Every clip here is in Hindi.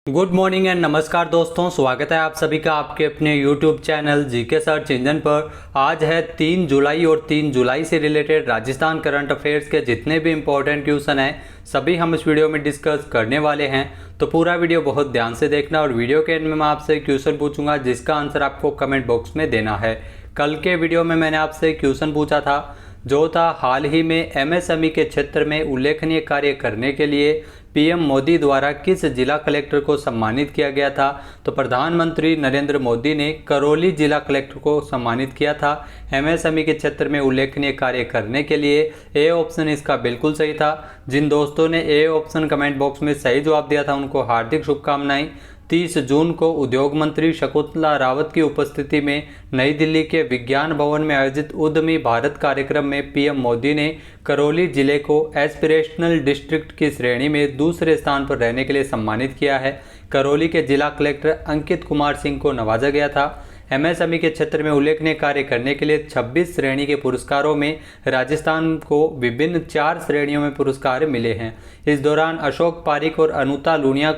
गुड मॉर्निंग एंड नमस्कार दोस्तों, स्वागत है आप सभी का आपके अपने YouTube channel GK search engine पर। आज है 3 जुलाई और 3 जुलाई से रिलेटेड राजस्थान करंट अफेयर्स के जितने भी इम्पोर्टेंट क्वेश्चन हैं सभी हम इस वीडियो में डिस्कस करने वाले हैं। तो पूरा वीडियो बहुत ध्यान से देखना और वीडियो के एंड में मैं आपसे क्वेश्चन पूछूंगा जिसका आंसर आपको कमेंट बॉक्स में देना है। कल के वीडियो में मैंने आपसे क्वेश्चन पूछा था जो था हाल ही में एमएसएमई के क्षेत्र में उल्लेखनीय कार्य करने के लिए पीएम मोदी द्वारा किस जिला कलेक्टर को सम्मानित किया गया था। तो प्रधानमंत्री नरेंद्र मोदी ने करौली जिला कलेक्टर को सम्मानित किया था एमएसएमई के क्षेत्र में उल्लेखनीय कार्य करने के लिए। ए ऑप्शन इसका बिल्कुल सही था। जिन दोस्तों ने ए ऑप्शन कमेंट बॉक्स में सही जवाब दिया था उनको हार्दिक शुभकामनाएं। 30 जून को उद्योग मंत्री शकुंतला रावत की उपस्थिति में नई दिल्ली के विज्ञान भवन में आयोजित उद्यमी भारत कार्यक्रम में पीएम मोदी ने करौली जिले को एस्पिरेशनल डिस्ट्रिक्ट की श्रेणी में दूसरे स्थान पर रहने के लिए सम्मानित किया है। करौली के जिला कलेक्टर अंकित कुमार सिंह को नवाजा गया था। एमएसएमई के क्षेत्र में उल्लेखनीय कार्य करने के लिए 26 श्रेणी के पुरस्कारों में राजस्थान को विभिन्न 4 श्रेणियों में पुरस्कार मिले हैं। इस दौरान अशोक पारिक और अनिता लूनिया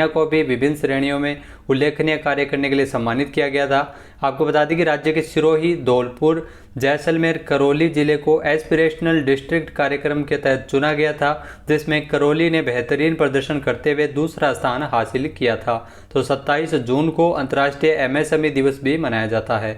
को भी विभिन्न श्रेणियों में उल्लेखनीय कार्य करने के लिए सम्मानित किया गया था। आपको बता दें कि राज्य के सिरोही, धौलपुर, जैसलमेर, करौली जिले को एस्पिरेशनल डिस्ट्रिक्ट कार्यक्रम के तहत चुना गया था, जिसमें करौली ने बेहतरीन प्रदर्शन करते हुए दूसरा स्थान हासिल किया था। तो 27 जून को अंतर्राष्ट्रीय एमएसएमई दिवस भी मनाया जाता है।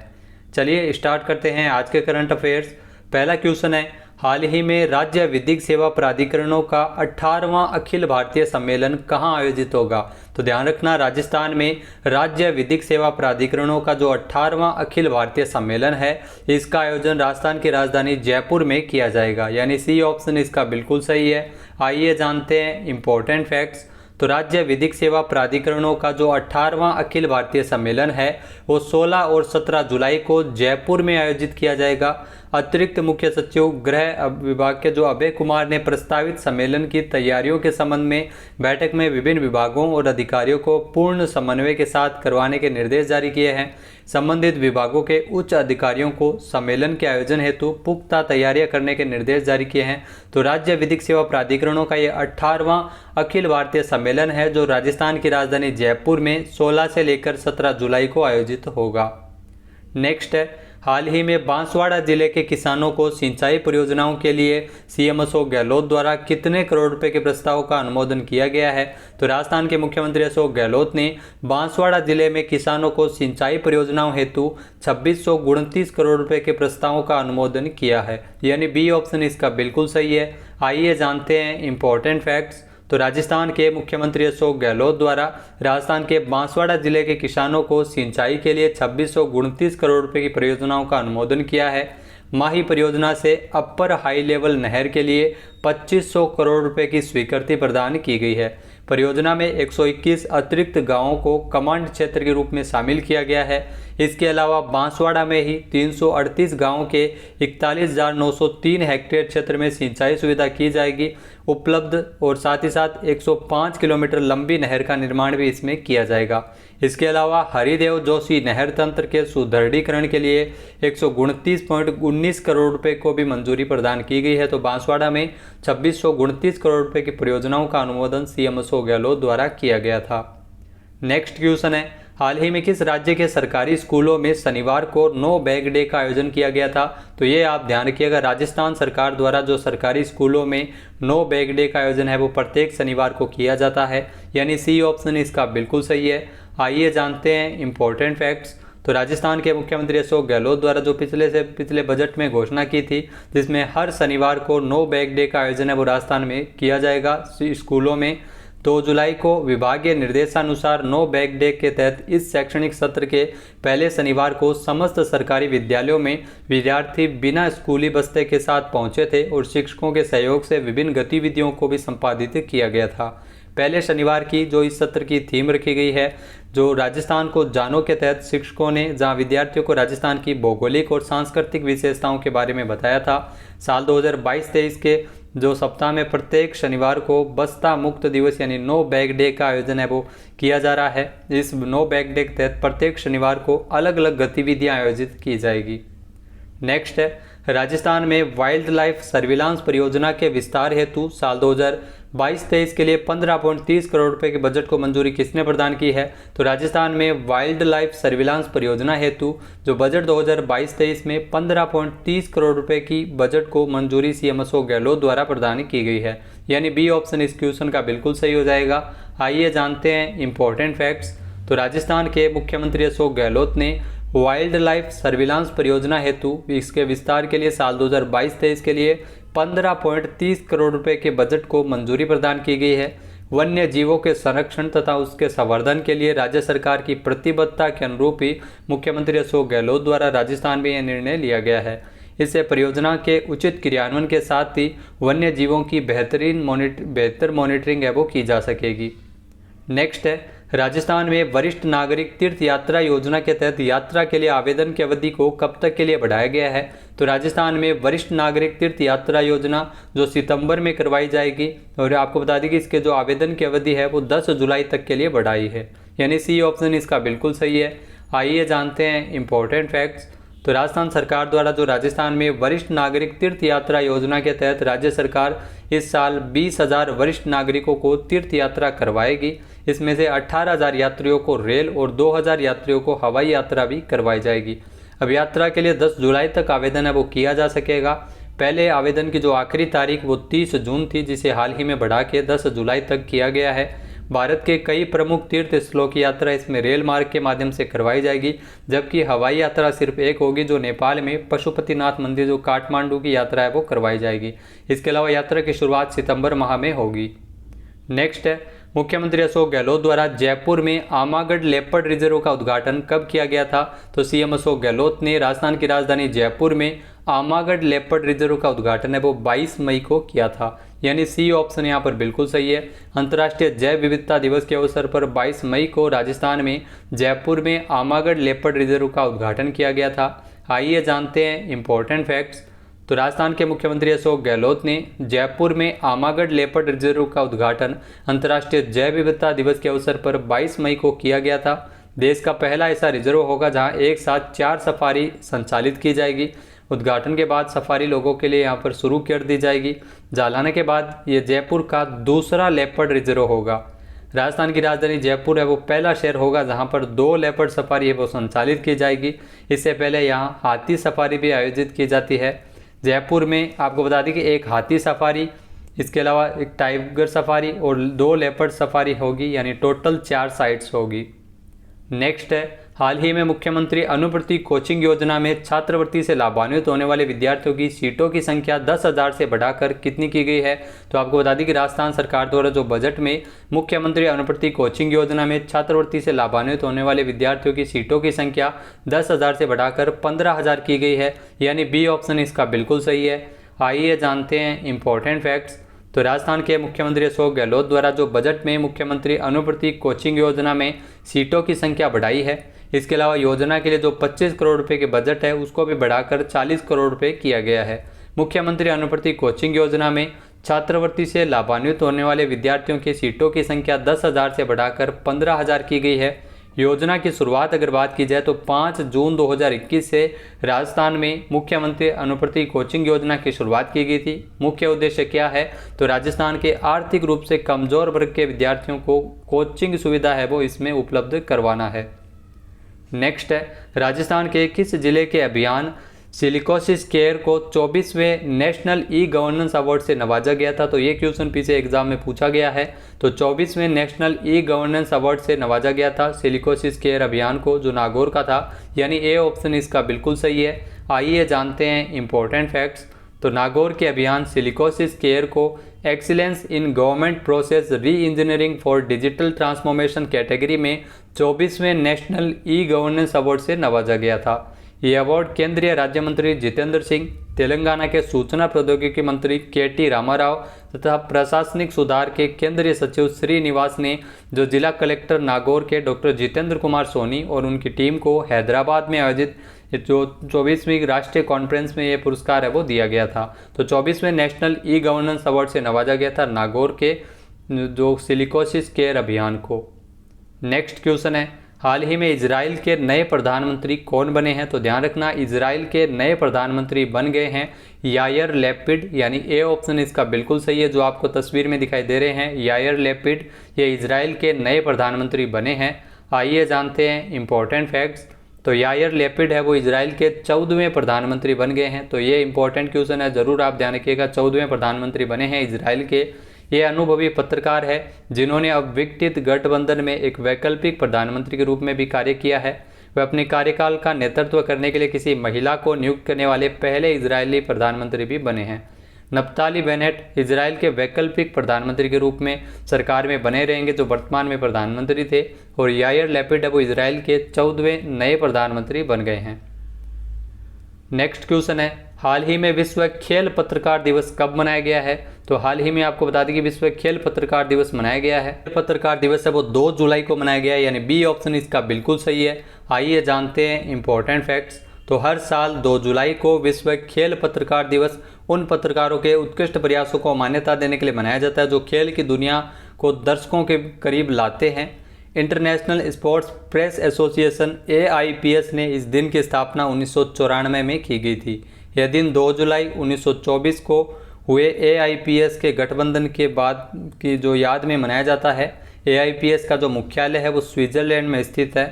चलिए स्टार्ट करते हैं आज के करंट अफेयर्स। पहला क्वेश्चन है, हाल ही में राज्य विधिक सेवा प्राधिकरणों का 18वां अखिल भारतीय सम्मेलन कहां आयोजित होगा। तो ध्यान रखना, राजस्थान में राज्य विधिक सेवा प्राधिकरणों का जो 18वां अखिल भारतीय सम्मेलन है इसका आयोजन राजस्थान की राजधानी जयपुर में किया जाएगा, यानी सी ऑप्शन इसका बिल्कुल सही है। आइए जानते हैं इंपॉर्टेंट फैक्ट्स। तो राज्य विधिक सेवा प्राधिकरणों का जो 18वां अखिल भारतीय सम्मेलन है वो 16 और 17 जुलाई को जयपुर में आयोजित किया जाएगा। अतिरिक्त मुख्य सचिव गृह विभाग के जो अभय कुमार ने प्रस्तावित सम्मेलन की तैयारियों के संबंध में बैठक में विभिन्न विभागों और अधिकारियों को पूर्ण समन्वय के साथ करवाने के निर्देश जारी किए हैं। संबंधित विभागों के उच्च अधिकारियों को सम्मेलन के आयोजन हेतु पुख्ता तैयारियां करने के निर्देश जारी किए हैं। तो राज्य विधिक सेवा प्राधिकरणों का ये 18वां अखिल भारतीय सम्मेलन है जो राजस्थान की राजधानी जयपुर में 16 से लेकर 17 जुलाई को आयोजित होगा। नेक्स्ट है, हाल ही में बांसवाड़ा जिले के किसानों को सिंचाई परियोजनाओं के लिए सीएम अशोक गहलोत द्वारा कितने करोड़ रुपए के प्रस्ताव का अनुमोदन किया गया है। तो राजस्थान के मुख्यमंत्री अशोक गहलोत ने बांसवाड़ा जिले में किसानों को सिंचाई परियोजनाओं हेतु 2629 करोड़ रुपए के प्रस्तावों का अनुमोदन किया है, यानी बी ऑप्शन इसका बिल्कुल सही है। आइए जानते हैं इंपॉर्टेंट फैक्ट्स। तो राजस्थान के मुख्यमंत्री अशोक गहलोत द्वारा राजस्थान के बांसवाड़ा जिले के किसानों को सिंचाई के लिए 2629 करोड़ रुपए की परियोजनाओं का अनुमोदन किया है। माही परियोजना से अपर हाई लेवल नहर के लिए 2500 करोड़ रुपए की स्वीकृति प्रदान की गई है। परियोजना में 121 अतिरिक्त गांवों को कमांड क्षेत्र के रूप में शामिल किया गया है। इसके अलावा बांसवाड़ा में ही 338 गांवों के 41,903 हेक्टेयर क्षेत्र में सिंचाई सुविधा की जाएगी उपलब्ध और साथ ही साथ 105 किलोमीटर लंबी नहर का निर्माण भी इसमें किया जाएगा। इसके अलावा हरिदेव जोशी नहर तंत्र के सुदृढ़ीकरण के लिए 129.19 करोड़ रुपए को भी मंजूरी प्रदान की गई है। तो बांसवाड़ा में 2629 करोड़ रुपए की परियोजनाओं का अनुमोदन सीएम अशोक गहलोत द्वारा किया गया था। नेक्स्ट क्वेश्चन है, हाल ही में किस राज्य के सरकारी स्कूलों में शनिवार को नो बैग डे का आयोजन किया गया था। तो ये आप ध्यान रखिएगा, राजस्थान सरकार द्वारा जो सरकारी स्कूलों में नो बैग डे का आयोजन है वो प्रत्येक शनिवार को किया जाता है, यानी सी ऑप्शन इसका बिल्कुल सही है। आइए जानते हैं इंपॉर्टेंट फैक्ट्स। तो राजस्थान के मुख्यमंत्री अशोक गहलोत द्वारा जो पिछले बजट में घोषणा की थी जिसमें हर शनिवार को नो बैग डे का आयोजन है वो राजस्थान में किया जाएगा स्कूलों में। 2 जुलाई को विभागीय निर्देशानुसार नो बैग डे के तहत इस शैक्षणिक सत्र के पहले शनिवार को समस्त सरकारी विद्यालयों में विद्यार्थी बिना स्कूली बस्ते के साथ पहुंचे थे और शिक्षकों के सहयोग से विभिन्न गतिविधियों को भी संपादित किया गया था। पहले शनिवार की जो इस सत्र की थीम रखी गई है जो राजस्थान को जानो के तहत शिक्षकों ने जहां विद्यार्थियों को राजस्थान की भौगोलिक और सांस्कृतिक विशेषताओं के बारे में बताया था। साल 2022-23 के जो सप्ताह में प्रत्येक शनिवार को बस्ता मुक्त दिवस यानी नो बैग डे का आयोजन है वो किया जा रहा है। इस नो बैग डे के तहत प्रत्येक शनिवार को अलग अलग गतिविधियां आयोजित की जाएगी। नेक्स्ट है, राजस्थान में वाइल्ड लाइफ सर्विलांस परियोजना के विस्तार हेतु साल 2022-23 के लिए 15.30 करोड़ रुपए के बजट को मंजूरी किसने प्रदान की है? तो राजस्थान में वाइल्ड लाइफ सर्विलांस परियोजना हेतु जो बजट 2022-23 में 15.30 करोड़ रुपए की बजट को मंजूरी सीएम अशोक गहलोत द्वारा प्रदान की गई है, यानी बी ऑप्शन इस क्वेश्चन का बिल्कुल सही हो जाएगा। आइए जानते हैं इंपॉर्टेंट फैक्ट्स। तो राजस्थान के मुख्यमंत्री अशोक गहलोत ने वाइल्ड लाइफ सर्विलांस परियोजना हेतु इसके विस्तार के लिए साल 2022-23 के लिए 15.30 करोड़ रुपए के बजट को मंजूरी प्रदान की गई है। वन्य जीवों के संरक्षण तथा उसके संवर्धन के लिए राज्य सरकार की प्रतिबद्धता के अनुरूप ही मुख्यमंत्री अशोक गहलोत द्वारा राजस्थान में यह निर्णय लिया गया है। इससे परियोजना के उचित क्रियान्वयन के साथ ही वन्य जीवों की बेहतर मॉनिटरिंग है वो की जा सकेगी। नेक्स्ट है, राजस्थान में वरिष्ठ नागरिक तीर्थ यात्रा योजना के तहत यात्रा के लिए आवेदन की अवधि को कब तक के लिए बढ़ाया गया है? तो राजस्थान में वरिष्ठ नागरिक तीर्थ यात्रा योजना जो सितंबर में करवाई जाएगी, और आपको बता दें कि इसके जो आवेदन की अवधि है वो 10 जुलाई तक के लिए बढ़ाई है, यानी सी ऑप्शन इसका बिल्कुल सही है। आइए जानते हैं इंपॉर्टेंट फैक्ट्स। तो राजस्थान सरकार द्वारा जो राजस्थान में वरिष्ठ नागरिक तीर्थ यात्रा योजना के तहत राज्य सरकार इस साल 20,000 वरिष्ठ नागरिकों को तीर्थ यात्रा करवाएगी। इसमें से 18,000 यात्रियों को रेल और 2,000 यात्रियों को हवाई यात्रा भी करवाई जाएगी। अब यात्रा के लिए 10 जुलाई तक आवेदन है वो किया जा सकेगा। पहले आवेदन की जो आखिरी तारीख वो 30 जून थी, जिसे हाल ही में बढ़ा के 10 जुलाई तक किया गया है। भारत के कई प्रमुख तीर्थ स्थलों की यात्रा इसमें रेल मार्ग के माध्यम से करवाई जाएगी, जबकि हवाई यात्रा सिर्फ एक होगी जो नेपाल में पशुपतिनाथ मंदिर जो काठमांडू की यात्रा है वो करवाई जाएगी। इसके अलावा यात्रा की शुरुआत सितंबर माह में होगी। नेक्स्ट है, मुख्यमंत्री अशोक गहलोत द्वारा जयपुर में आमागढ़ लेपर्ड रिजर्व का उद्घाटन कब किया गया था? तो सीएम अशोक गहलोत ने राजस्थान की राजधानी जयपुर में आमागढ़ लेपर्ड रिजर्व का उद्घाटन है वो 22 मई को किया था, यानी सी ऑप्शन यहाँ पर बिल्कुल सही है। अंतर्राष्ट्रीय जैव विविधता दिवस के अवसर पर 22 मई को राजस्थान में जयपुर में आमागढ़ लेपर्ड रिजर्व का उद्घाटन किया गया था। आइए जानते हैं इंपॉर्टेंट फैक्ट्स। तो राजस्थान के मुख्यमंत्री अशोक गहलोत ने जयपुर में आमागढ़ लेपर्ड रिजर्व का उद्घाटन अंतर्राष्ट्रीय जैव विविधता दिवस के अवसर पर 22 मई को किया गया था। देश का पहला ऐसा रिजर्व होगा जहां एक साथ 4 सफारी संचालित की जाएगी। उद्घाटन के बाद सफारी लोगों के लिए यहां पर शुरू कर दी जाएगी। जालाने के बाद ये जयपुर का दूसरा लेपर्ड रिजर्व होगा। राजस्थान की राजधानी जयपुर है वो पहला शहर होगा जहां पर 2 लेपर्ड सफारी है वो संचालित की जाएगी। इससे पहले यहाँ हाथी सफारी भी आयोजित की जाती है। जयपुर में आपको बता दें कि एक हाथी सफारी, इसके अलावा एक टाइगर सफारी और 2 लेपर्ड सफारी होगी, यानी टोटल 4 साइट्स होगी। नेक्स्ट है, हाल ही में मुख्यमंत्री अनुप्रति कोचिंग योजना में छात्रवृत्ति से लाभान्वित होने वाले विद्यार्थियों की सीटों की संख्या 10,000 से बढ़ाकर कितनी की गई है? तो आपको बता दें कि राजस्थान सरकार द्वारा जो बजट में मुख्यमंत्री अनुप्रति कोचिंग योजना में छात्रवृत्ति से लाभान्वित होने वाले विद्यार्थियों की सीटों की संख्या 10,000 से बढ़ाकर 15,000 की गई है, यानी बी ऑप्शन इसका बिल्कुल सही है। आइए जानते हैं इंपॉर्टेंट फैक्ट्स। तो राजस्थान के मुख्यमंत्री अशोक गहलोत द्वारा जो बजट में मुख्यमंत्री अनुप्रति कोचिंग योजना में सीटों की संख्या बढ़ाई है, इसके अलावा योजना के लिए जो 25 करोड़ रुपए के बजट है उसको भी बढ़ाकर 40 करोड़ रुपए किया गया है। मुख्यमंत्री अनुप्रति कोचिंग योजना में छात्रवृत्ति से लाभान्वित होने वाले विद्यार्थियों की सीटों की संख्या 10,000 से बढ़ाकर 15,000 की गई है। योजना की शुरुआत अगर बात की जाए तो 5 जून 2021 से राजस्थान में मुख्यमंत्री अनुप्रति कोचिंग योजना की शुरुआत की गई थी। मुख्य उद्देश्य क्या है? तो राजस्थान के आर्थिक रूप से कमजोर वर्ग के विद्यार्थियों को कोचिंग सुविधा है वो इसमें उपलब्ध करवाना है। नेक्स्ट है, राजस्थान के किस जिले के अभियान सिलिकोसिस केयर को 24वें नेशनल ई गवर्नेंस अवार्ड से नवाजा गया था? तो ये क्वेश्चन पीछे एग्जाम में पूछा गया है। तो 24वें नेशनल ई गवर्नेंस अवार्ड से नवाजा गया था सिलिकोसिस केयर अभियान को, जो नागौर का था, यानी ए ऑप्शन इसका बिल्कुल सही है। आइए जानते हैं इंपॉर्टेंट फैक्ट्स। तो नागौर के अभियान सिलिकोसिस केयर को एक्सीलेंस इन गवर्नमेंट प्रोसेस री engineering for digital transformation category में 24वें नेशनल ई गवर्नेंस अवार्ड से नवाजा गया था। ये अवार्ड केंद्रीय राज्य मंत्री जितेंद्र सिंह, तेलंगाना के सूचना प्रौद्योगिकी मंत्री के.टी. रामाराव तथा प्रशासनिक सुधार के केंद्रीय सचिव श्रीनिवास ने जो जिला कलेक्टर नागौर के डॉक्टर जितेंद्र कुमार सोनी और उनकी टीम को हैदराबाद में आयोजित जो 24वीं राष्ट्रीय कॉन्फ्रेंस में ये पुरस्कार है वो दिया गया था। तो 24वें नेशनल ई गवर्नेंस अवार्ड से नवाजा गया था नागौर के जो सिलिकोसिस केयर अभियान को। नेक्स्ट क्वेश्चन है, हाल ही में इजराइल के नए प्रधानमंत्री कौन बने हैं? तो ध्यान रखना, इजराइल के नए प्रधानमंत्री बन गए हैं यायर लैपिड, यानी ए ऑप्शन इसका बिल्कुल सही है जो आपको तस्वीर में दिखाई दे रहे हैं। यायर लैपिड ये इजराइल के नए प्रधानमंत्री बने हैं। आइए जानते हैं इंपॉर्टेंट फैक्ट्स। तो यायर लैपिड है वो इजराइल के 14वें प्रधानमंत्री बन गए हैं। तो ये इंपॉर्टेंट क्वेश्चन है, ज़रूर आप ध्यान रखिएगा। 14वें प्रधानमंत्री बने हैं इजराइल के। ये अनुभवी पत्रकार है जिन्होंने अब विघटित गठबंधन में एक वैकल्पिक प्रधानमंत्री के रूप में भी कार्य किया है। वह अपने कार्यकाल का नेतृत्व करने के लिए किसी महिला को नियुक्त करने वाले पहले इजरायली प्रधानमंत्री भी बने हैं। नफ्ताली बेनेट इजराइल के वैकल्पिक प्रधानमंत्री के रूप में सरकार में बने रहेंगे जो वर्तमान में प्रधानमंत्री थे। और यायर लैपिड है वो इजराइल के 14वें नए प्रधानमंत्री बन गए हैं। नेक्स्ट क्वेश्चन है, हाल ही में विश्व खेल पत्रकार दिवस कब मनाया गया है? तो हाल ही में आपको बता दें कि विश्व खेल पत्रकार दिवस मनाया गया है। पत्रकार दिवस है वो 2 जुलाई को मनाया गया है, यानी बी ऑप्शन इसका बिल्कुल सही है। आइए जानते हैं इंपॉर्टेंट फैक्ट्स। तो हर साल 2 जुलाई को विश्व खेल पत्रकार दिवस उन पत्रकारों के उत्कृष्ट प्रयासों को मान्यता देने के लिए मनाया जाता है जो खेल की दुनिया को दर्शकों के करीब लाते हैं। International sports press association AIPS ने इस दिन की स्थापना 1994 में की गई थी। यह दिन 2 जुलाई 1924 को हुए AIPS के गठबंधन के बाद की जो याद में मनाया जाता है। AIPS का जो मुख्यालय है वो स्विट्जरलैंड में स्थित है।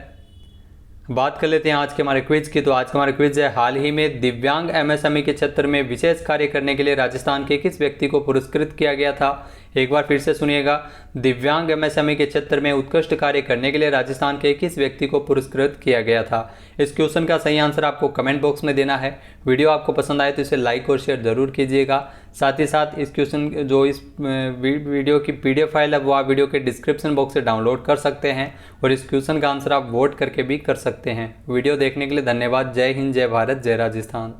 बात कर लेते हैं आज के हमारे क्विज की। तो आज का हमारा क्विज है, हाल ही में दिव्यांग MSME के क्षेत्र में विशेष कार्य करने के लिए राजस्थान के किस व्यक्ति को पुरस्कृत किया गया था? एक बार फिर से सुनिएगा, दिव्यांग MSME के क्षेत्र में उत्कृष्ट कार्य करने के लिए राजस्थान के किस व्यक्ति को पुरस्कृत किया गया था? इस क्वेश्चन का सही आंसर आपको कमेंट बॉक्स में देना है। वीडियो आपको पसंद आए तो इसे लाइक और शेयर जरूर कीजिएगा। साथ ही साथ इस क्वेश्चन जो इस वीडियो की PDF फाइल है वो आप वीडियो के डिस्क्रिप्शन बॉक्स से डाउनलोड कर सकते हैं और इस क्वेश्चन का आंसर आप वोट करके भी कर सकते हैं। वीडियो देखने के लिए धन्यवाद। जय हिंद, जय भारत, जय राजस्थान।